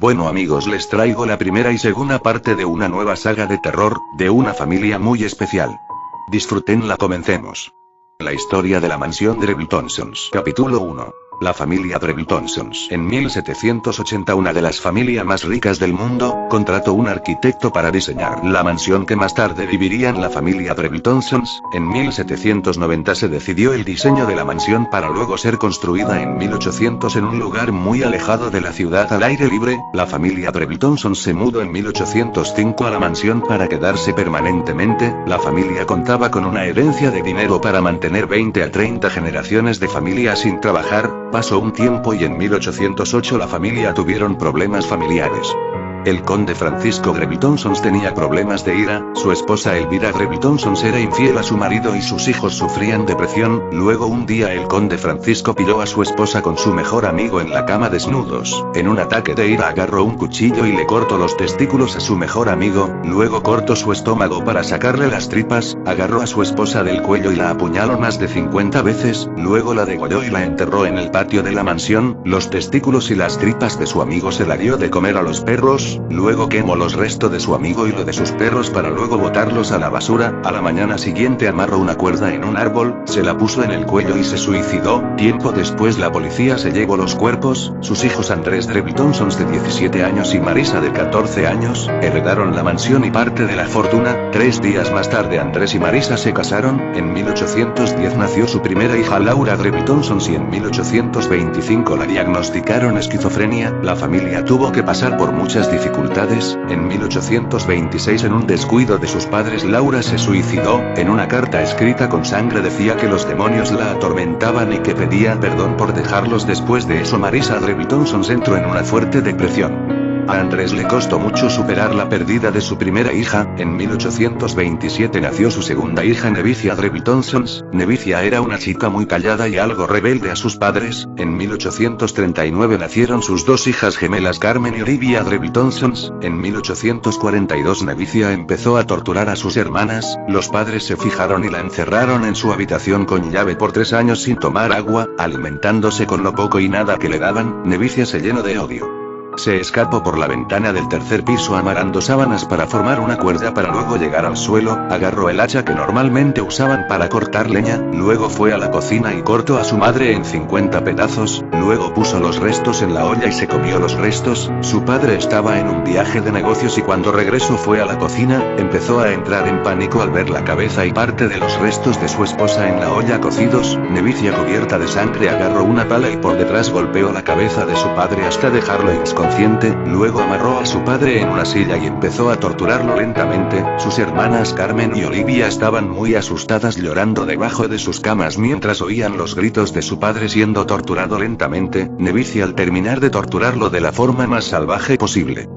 Bueno amigos, les traigo la primera y segunda parte de una nueva saga de terror, de una familia muy especial. Disfrútenla, comencemos. La historia de la mansión Drebbletonsons. Capítulo 1. La familia Drebbletonsons. En 1780, una de las familias más ricas del mundo, contrató un arquitecto para diseñar la mansión que más tarde vivirían la familia Drebbletonsons. En 1790 se decidió el diseño de la mansión para luego ser construida en 1800 en un lugar muy alejado de la ciudad al aire libre. La familia Drebbletonsons se mudó en 1805 a la mansión para quedarse permanentemente. La familia contaba con una herencia de dinero para mantener 20 a 30 generaciones de familia sin trabajar. Pasó un tiempo y en 1808 la familia tuvieron problemas familiares. El conde Francisco Drebbletonsons tenía problemas de ira, su esposa Elvira Drebbletonsons era infiel a su marido y sus hijos sufrían depresión. Luego un día el conde Francisco pilló a su esposa con su mejor amigo en la cama desnudos. En un ataque de ira agarró un cuchillo y le cortó los testículos a su mejor amigo, luego cortó su estómago para sacarle las tripas, agarró a su esposa del cuello y la apuñaló más de 50 veces, luego la degolló y la enterró en el patio de la mansión. Los testículos y las tripas de su amigo se la dio de comer a los perros. Luego quemó los restos de su amigo y lo de sus perros para luego botarlos a la basura. A la mañana siguiente amarró una cuerda en un árbol, se la puso en el cuello y se suicidó. Tiempo después la policía se llevó los cuerpos. Sus hijos Andrés Drebbletonsons de 17 años y Marisa de 14 años, heredaron la mansión y parte de la fortuna. 3 días más tarde Andrés y Marisa se casaron. En 1810 nació su primera hija Laura Drebbletonsons y en 1825 la diagnosticaron esquizofrenia. La familia tuvo que pasar por muchas dificultades. En 1826, en un descuido de sus padres, Laura se suicidó. En una carta escrita con sangre decía que los demonios la atormentaban y que pedía perdón por dejarlos. Después de eso Marisa Drebbletonsons entró en una fuerte depresión. A Andrés le costó mucho superar la pérdida de su primera hija. En 1827 nació su segunda hija Nevicia Drebbletonsons. Nevicia era una chica muy callada y algo rebelde a sus padres. En 1839 nacieron sus dos hijas gemelas Carmen y Olivia Drebbletonsons. En 1842 Nevicia empezó a torturar a sus hermanas. Los padres se fijaron y la encerraron en su habitación con llave por 3 años sin tomar agua, alimentándose con lo poco y nada que le daban. Nevicia se llenó de odio. Se escapó por la ventana del tercer piso amarrando sábanas para formar una cuerda para luego llegar al suelo, agarró el hacha que normalmente usaban para cortar leña, luego fue a la cocina y cortó a su madre en 50 pedazos, luego puso los restos en la olla y se comió los restos. Su padre estaba en un viaje de negocios y cuando regresó fue a la cocina, empezó a entrar en pánico al ver la cabeza y parte de los restos de su esposa en la olla cocidos. Nevicia, cubierta de sangre, agarró una pala y por detrás golpeó la cabeza de su padre hasta dejarlo inconsciente. Luego amarró a su padre en una silla y empezó a torturarlo lentamente. Sus hermanas Carmen y Olivia estaban muy asustadas llorando debajo de sus camas mientras oían los gritos de su padre siendo torturado lentamente. Nevicia al terminar de torturarlo de la forma más salvaje posible,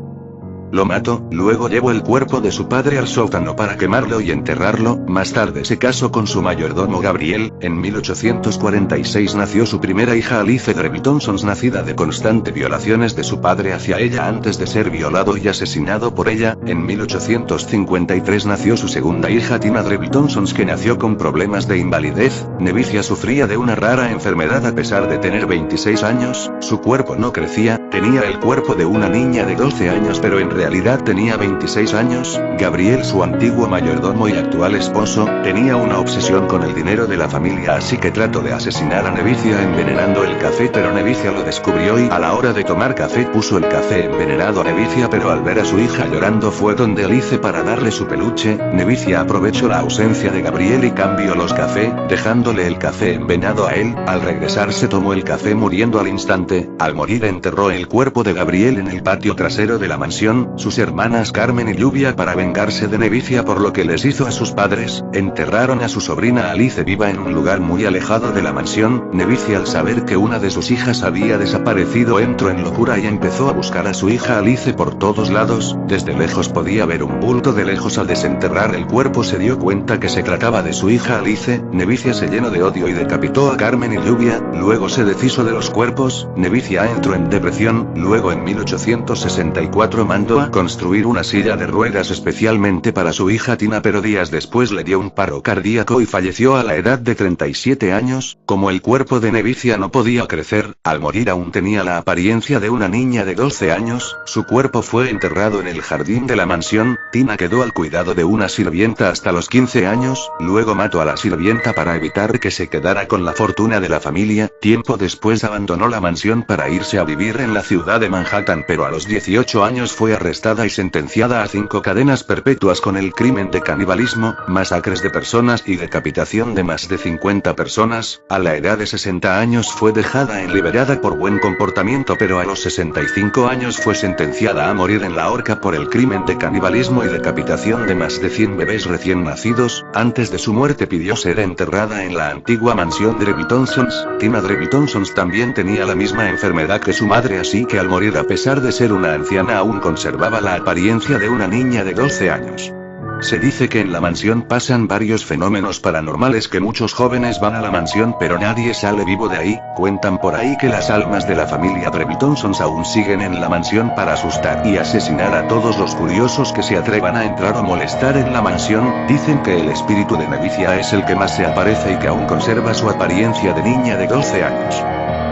lo mató, luego llevó el cuerpo de su padre al sótano para quemarlo y enterrarlo. Más tarde se casó con su mayordomo Gabriel. En 1846 nació su primera hija Alice Drebbletonsons, nacida de constantes violaciones de su padre hacia ella antes de ser violado y asesinado por ella. En 1853 nació su segunda hija Tina Drebbletonsons, que nació con problemas de invalidez. Nevicia sufría de una rara enfermedad a pesar de tener 26 años, su cuerpo no crecía, tenía el cuerpo de una niña de 12 años pero en realidad tenía 26 años. Gabriel, su antiguo mayordomo y actual esposo, tenía una obsesión con el dinero de la familia, así que trató de asesinar a Nevicia envenenando el café, pero Nevicia lo descubrió y a la hora de tomar café puso el café envenenado a Nevicia, pero al ver a su hija llorando fue donde Alice para darle su peluche. Nevicia aprovechó la ausencia de Gabriel y cambió los cafés, dejándole el café envenenado a él. Al regresar se tomó el café muriendo al instante. Al morir enterró el cuerpo de Gabriel en el patio trasero de la mansión. Sus hermanas Carmen y Lluvia, para vengarse de Nevicia por lo que les hizo a sus padres, enterraron a su sobrina Alice viva en un lugar muy alejado de la mansión. Nevicia, al saber que una de sus hijas había desaparecido, entró en locura y empezó a buscar a su hija Alice por todos lados. Desde lejos podía ver un bulto de lejos. Al desenterrar el cuerpo se dio cuenta que se trataba de su hija Alice. Nevicia se llenó de odio y decapitó a Carmen y Lluvia, luego se deshizo de los cuerpos. Nevicia entró en depresión mansión. Luego en 1864 mandó a construir una silla de ruedas especialmente para su hija Tina, pero días después le dio un paro cardíaco y falleció a la edad de 37 años. Como el cuerpo de Nevicia no podía crecer, al morir aún tenía la apariencia de una niña de 12 años, su cuerpo fue enterrado en el jardín de la mansión. Tina quedó al cuidado de una sirvienta hasta los 15 años, luego mató a la sirvienta para evitar que se quedara con la fortuna de la familia. Tiempo después abandonó la mansión para irse a vivir en la ciudad de Manhattan, pero a los 18 años fue arrestada y sentenciada a 5 cadenas perpetuas con el crimen de canibalismo, masacres de personas y decapitación de más de 50 personas. A la edad de 60 años fue dejada en libertad por buen comportamiento, pero a los 65 años fue sentenciada a morir en la horca por el crimen de canibalismo y decapitación de más de 100 bebés recién nacidos. Antes de su muerte pidió ser enterrada en la antigua mansión de Drebbeltonsons. Tina Drebbeltonsons también tenía la misma enfermedad que su madre, así que al morir, a pesar de ser una anciana, aún conservaba la apariencia de una niña de 12 años. Se dice que en la mansión pasan varios fenómenos paranormales, que muchos jóvenes van a la mansión pero nadie sale vivo de ahí. Cuentan por ahí que las almas de la familia Drebbeltonsons aún siguen en la mansión para asustar y asesinar a todos los curiosos que se atrevan a entrar o molestar en la mansión. Dicen que el espíritu de Nevicia es el que más se aparece y que aún conserva su apariencia de niña de 12 años.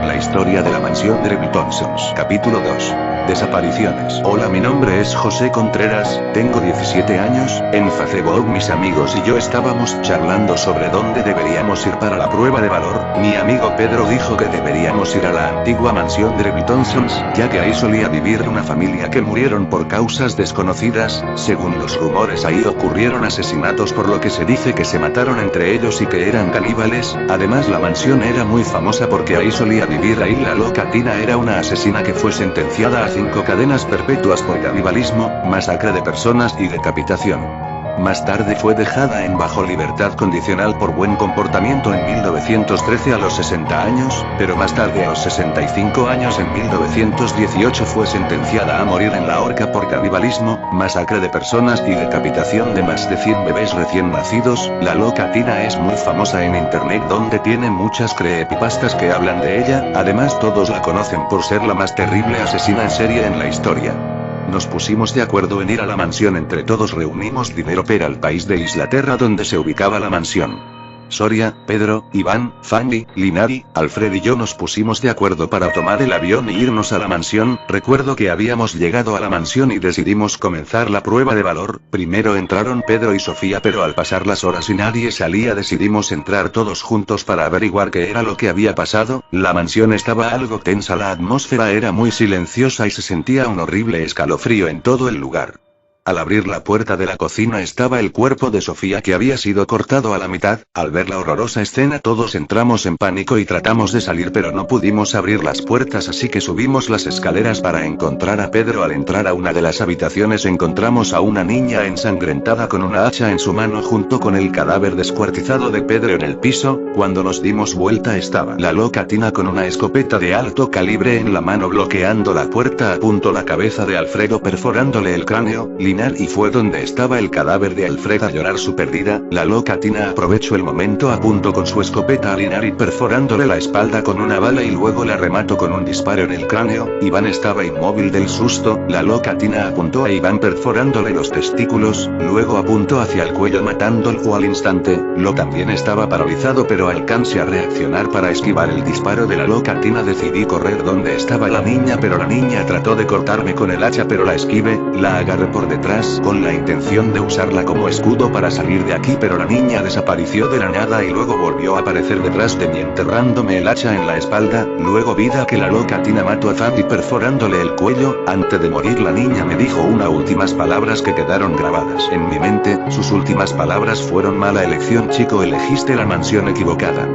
La historia de la mansión Drebbeltonsons. Capítulo 2. Desapariciones. Hola, mi nombre es José Contreras, tengo 17 años. En Facebook mis amigos y yo estábamos charlando sobre dónde deberíamos ir para la prueba de valor. Mi amigo Pedro dijo que deberíamos ir a la antigua mansión Drebbeltonsons, ya que ahí solía vivir una familia que murieron por causas desconocidas. Según los rumores, ahí ocurrieron asesinatos, por lo que se dice que se mataron entre ellos y que eran caníbales. Además, la mansión era muy famosa porque ahí solía vivir la loca Tina. Era una asesina que fue sentenciada a 5 cadenas perpetuas por canibalismo, masacre de personas y decapitación. Más tarde fue dejada en bajo libertad condicional por buen comportamiento en 1913 a los 60 años, pero más tarde a los 65 años en 1918 fue sentenciada a morir en la horca por canibalismo, masacre de personas y decapitación de más de 100 bebés recién nacidos. La loca Tina es muy famosa en internet, donde tiene muchas creepypastas que hablan de ella. Además, todos la conocen por ser la más terrible asesina en serie en la historia. Nos pusimos de acuerdo en ir a la mansión. Entre todos reunimos dinero para el país de Inglaterra donde se ubicaba la mansión. Soria, Pedro, Iván, Fanny, Linari, Alfred y yo nos pusimos de acuerdo para tomar el avión e irnos a la mansión. Recuerdo que habíamos llegado a la mansión y decidimos comenzar la prueba de valor. Primero entraron Pedro y Sofía, pero al pasar las horas y nadie salía, decidimos entrar todos juntos para averiguar qué era lo que había pasado. La mansión estaba algo tensa, la atmósfera era muy silenciosa y se sentía un horrible escalofrío en todo el lugar. Al abrir la puerta de la cocina estaba el cuerpo de Sofía, que había sido cortado a la mitad. Al ver la horrorosa escena todos entramos en pánico y tratamos de salir, pero no pudimos abrir las puertas, así que subimos las escaleras para encontrar a Pedro. Al entrar a una de las habitaciones encontramos a una niña ensangrentada con una hacha en su mano junto con el cadáver descuartizado de Pedro en el piso. Cuando nos dimos vuelta estaba la loca Tina con una escopeta de alto calibre en la mano bloqueando la puerta. Apuntó la cabeza de Alfredo perforándole el cráneo, y fue donde estaba el cadáver de Alfred. A llorar su pérdida, la loca Tina aprovechó el momento, apuntó con su escopeta a Linari perforándole la espalda con una bala y luego la remató con un disparo en el cráneo. Iván estaba inmóvil del susto. La loca Tina apuntó a Iván perforándole los testículos, luego apuntó hacia el cuello matándolo al instante. Lo también estaba paralizado, pero alcancé a reaccionar para esquivar el disparo de la loca Tina. Decidí correr donde estaba la niña, pero la niña trató de cortarme con el hacha, pero la esquivé. La agarré por detrás con la intención de usarla como escudo para salir de aquí, pero la niña desapareció de la nada y luego volvió a aparecer detrás de mí enterrándome el hacha en la espalda. Luego vi que la loca Tina mató a Fanny perforándole el cuello. Antes de morir la niña me dijo unas últimas palabras que quedaron grabadas en mi mente. Sus últimas palabras fueron: mala elección, chico, elegiste la mansión equivocada.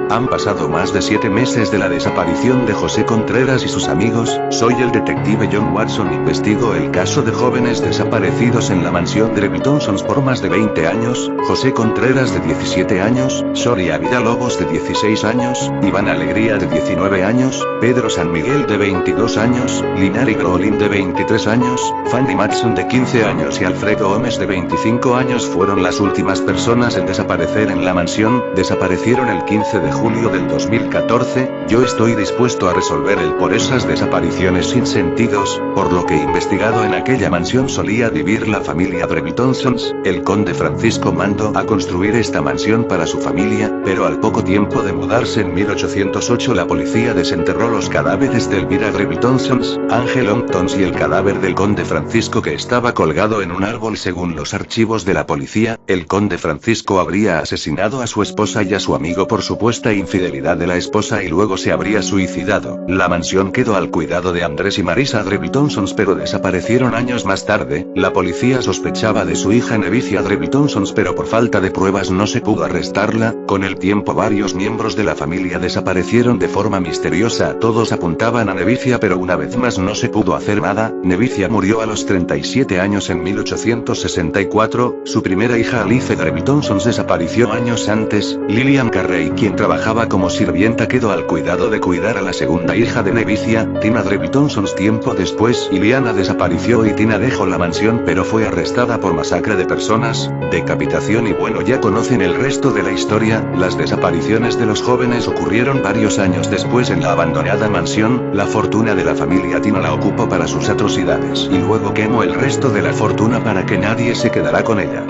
Han pasado más de 7 meses de la desaparición de José Contreras y sus amigos. Soy el detective John Watson. Investigo el caso de jóvenes desaparecidos en la mansión Drebbeltonsons por más de 20 años. José Contreras, de 17 años, Soria Villalobos, de 16 años, Iván Alegría, de 19 años, Pedro San Miguel, de 22 años, Linari Grolin, de 23 años, Fanny Matson, de 15 años y Alfredo Gómez, de 25 años fueron las últimas personas en desaparecer en la mansión. Desaparecieron el 15 de julio del 2014, yo estoy dispuesto a resolver el por esas desapariciones sin sentidos, por lo que investigado en aquella mansión solía vivir la familia Trebletonsons. El conde Francisco mandó a construir esta mansión para su familia, pero al poco tiempo de mudarse en 1808 la policía desenterró los cadáveres de Elvira Trebletonsons, Ángel Omptons y el cadáver del conde Francisco que estaba colgado en un árbol. Según los archivos de la policía, el conde Francisco habría asesinado a su esposa y a su amigo por supuesta infidelidad de la esposa y luego se habría suicidado. La mansión quedó al cuidado de Andrés y Marisa Trebletonsons pero desaparecieron años más tarde. La policía sospechaba de su hija Nevicia Trebletonsons pero por falta de pruebas no se pudo arrestarla. Con el tiempo varios miembros de la familia desaparecieron de forma misteriosa. Todos apuntaban a Nevicia pero una vez más no se pudo hacer nada. Nevicia murió a los 37 años en 1864, su primera hija Alice Trebletonsons desapareció años antes. Lillian Carrey, quien trabajaba como sirvienta, quedó al cuidado de cuidar a la segunda hija de Nevicia, Tina Trebletonsons. Tiempo después, Iliana desapareció y Tina dejó la mansión pero fue arrestada por masacre de personas, decapitación y bueno, ya conocen el resto de la historia. Las desapariciones de los jóvenes ocurrieron varios años después en la abandonada mansión. La fortuna de la familia Tina la ocupó para sus atrocidades y luego quemó el resto de la fortuna para que nadie se quedara con ella.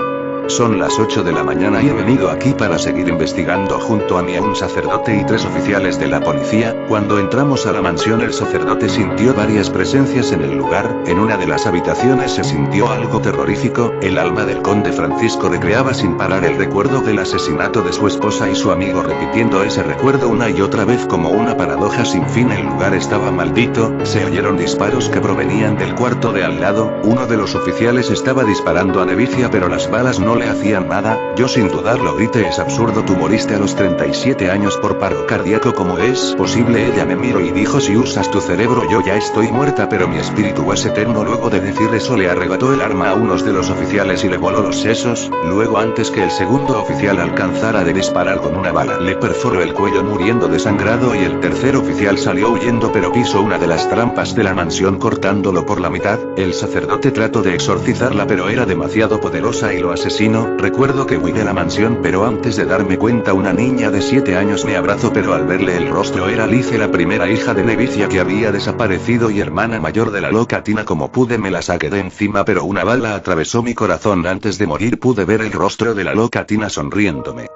Son las 8 de la mañana y he venido aquí para seguir investigando junto a mí a un sacerdote y 3 oficiales de la policía. Cuando entramos a la mansión el sacerdote sintió varias presencias en el lugar. En una de las habitaciones se sintió algo terrorífico. El alma del conde Francisco recreaba sin parar el recuerdo del asesinato de su esposa y su amigo, repitiendo ese recuerdo una y otra vez como una paradoja sin fin. El lugar estaba maldito. Se oyeron disparos que provenían del cuarto de al lado. Uno de los oficiales estaba disparando a Nevicia pero las balas no le hacían nada. Yo sin dudarlo grité: es absurdo, tú moriste a los 37 años por paro cardíaco, ¿cómo es posible? Ella me miró y dijo: si usas tu cerebro yo ya estoy muerta pero mi espíritu es eterno. Luego de decir eso le arrebató el arma a uno de los oficiales y le voló los sesos. Luego, antes que el segundo oficial alcanzara de disparar con una bala, le perforó el cuello muriendo desangrado y el tercer oficial salió huyendo pero pisó una de las trampas de la mansión cortándolo por la mitad. El sacerdote trató de exorcizarla pero era demasiado poderosa y lo asesinó. Recuerdo que huí de la mansión pero antes de darme cuenta una niña de 7 años me abrazó pero al verle el rostro era Alice, la primera hija de Nevicia que había desaparecido y hermana mayor de la loca Tina. Como pude me la saqué de encima pero una bala atravesó mi corazón. Antes de morir pude ver el rostro de la loca Tina sonriéndome.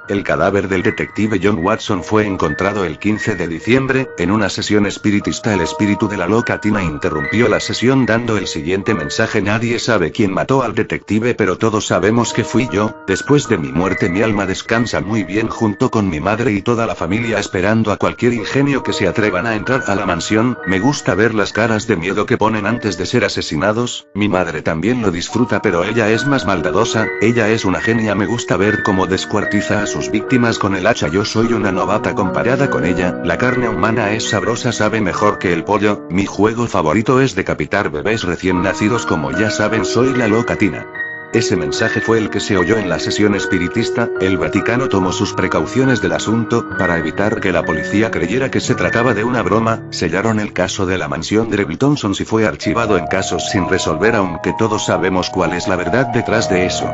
El cadáver del detective John Watson fue encontrado el 15 de diciembre, en una sesión espiritista. El espíritu de la loca Tina interrumpió la sesión dando el siguiente mensaje: nadie sabe quién mató al detective pero todos sabemos que fui yo. Después de mi muerte mi alma descansa muy bien junto con mi madre y toda la familia, esperando a cualquier ingenio que se atrevan a entrar a la mansión. Me gusta ver las caras de miedo que ponen antes de ser asesinados. Mi madre también lo disfruta pero ella es más maldadosa, ella es una genia. Me gusta ver cómo descuartiza a sus víctimas con el hacha. Yo soy una novata comparada con ella. La carne humana es sabrosa, sabe mejor que el pollo. Mi juego favorito es decapitar bebés recién nacidos. Como ya saben, soy la loca Tina. Ese mensaje fue el que se oyó en la sesión espiritista. El Vaticano tomó sus precauciones del asunto, para evitar que la policía creyera que se trataba de una broma. Sellaron el caso de la mansión de Trebletonsons y fue archivado en casos sin resolver, aunque todos sabemos cuál es la verdad detrás de eso.